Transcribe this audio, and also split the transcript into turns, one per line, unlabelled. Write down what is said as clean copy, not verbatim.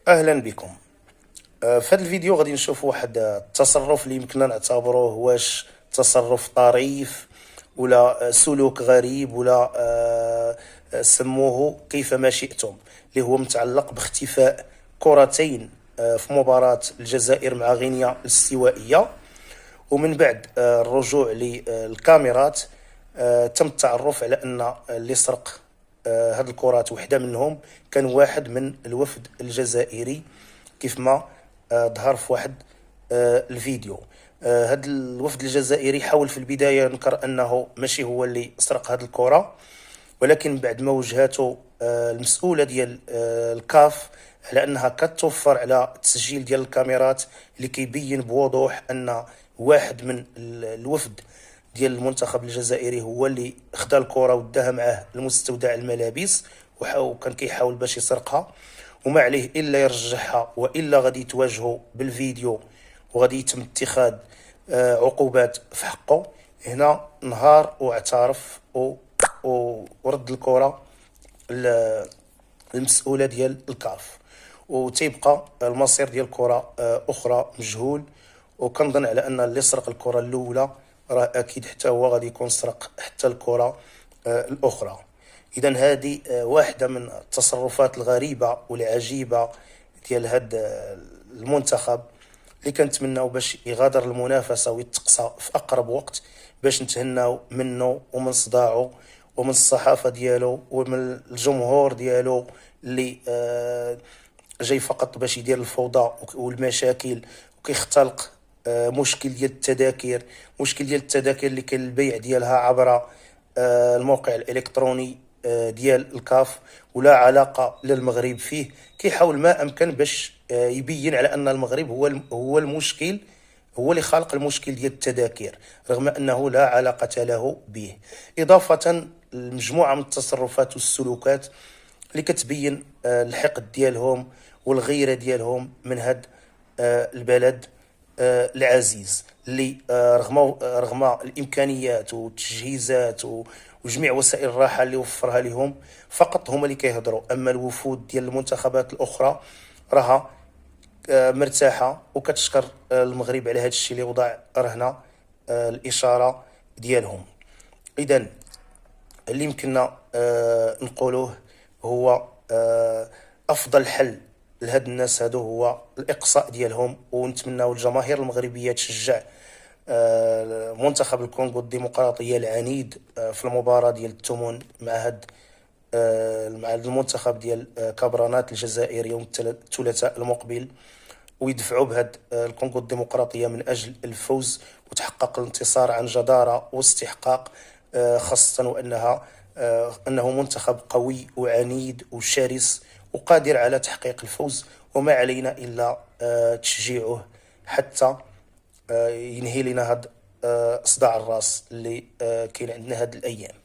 اهلا بكم. في هذا الفيديو غادي نشوف واحد التصرف اللي يمكننا نعتبروه واش تصرف طريف ولا سلوك غريب ولا سموه كيفما شئتم، اللي هو متعلق باختفاء كرتين في مباراة الجزائر مع غينيا الاستوائية. ومن بعد الرجوع للكاميرات تم التعرف على أن اللي سرق هاد الكرات وحدة منهم كان واحد من الوفد الجزائري، كيف ما ظهر في واحد الفيديو. هاد الوفد الجزائري حاول في البداية ينكر أنه ماشي هو اللي سرق هاد الكرة، ولكن بعد ما وجهته المسؤولة ديال الكاف على أنها كتوفر على التسجيل ديال الكاميرات اللي كيبين بوضوح أن واحد من الوفد ديال المنتخب الجزائري هو اللي خدا الكرة وداها معاه لمستودع الملابس وكان كيحاول باش يسرقها، وما عليه الا يرجعها والا غادي يتواجهوا بالفيديو وغادي يتم اتخاذ عقوبات في حقه. هنا نهار واعترف ورد الكرة المسؤولة ديال الكاف، وتيبقى المصير ديال الكرة أخرى مجهول. وكنظن على أن اللي سرق الكرة الأولى راه أكيد حتى هو غادي يكون سرق حتى الكرة الأخرى. إذا هذه واحدة من التصرفات الغريبة والعجيبة ديال هاد المنتخب اللي كنتمناو باش يغادر المنافسة ويتقصى في أقرب وقت باش نتهناو منه ومن صداعه ومن الصحافة ديالو ومن الجمهور ديالو اللي جاي فقط باش يدير الفوضى والمشاكل وكيختلق مشكل ديال التذاكر اللي كاين البيع ديالها عبر الموقع الإلكتروني ديال الكاف ولا علاقة للمغرب فيه. كيحاول ما أمكن باش يبين على أن المغرب هو المشكل، هو اللي خلق المشكل ديال التذاكر رغم أنه لا علاقة له به. إضافة لمجموعة من التصرفات والسلوكات اللي كتبين الحقد ديالهم والغيرة ديالهم من هاد البلد العزيز اللي رغم الامكانيات والتجهيزات وجميع وسائل الراحه اللي وفرها لهم فقط هما اللي كيهضروا، اما الوفود ديال المنتخبات الاخرى راها مرتاحه وكتشكر المغرب على هذا الشيء اللي وضع رهنا الاشاره ديالهم. اذا اللي يمكننا نقولوه هو افضل حل لهاد الناس هادو هو الاقصاء ديالهم، ونتمناو الجماهير المغربيه تشجع منتخب الكونغو الديمقراطيه العنيد في المباراه ديال الثمن مع هاد مع المنتخب ديال كابرانات الجزائر يوم الثلاثاء المقبل، ويدفعوا بهاد الكونغو الديمقراطيه من اجل الفوز وتحقق الانتصار عن جداره واستحقاق، خاصه انه منتخب قوي وعنيد وشرس وقادر على تحقيق الفوز، وما علينا إلا تشجيعه حتى ينهي لنا هذا صداع الراس اللي كاين عندنا هذه الأيام.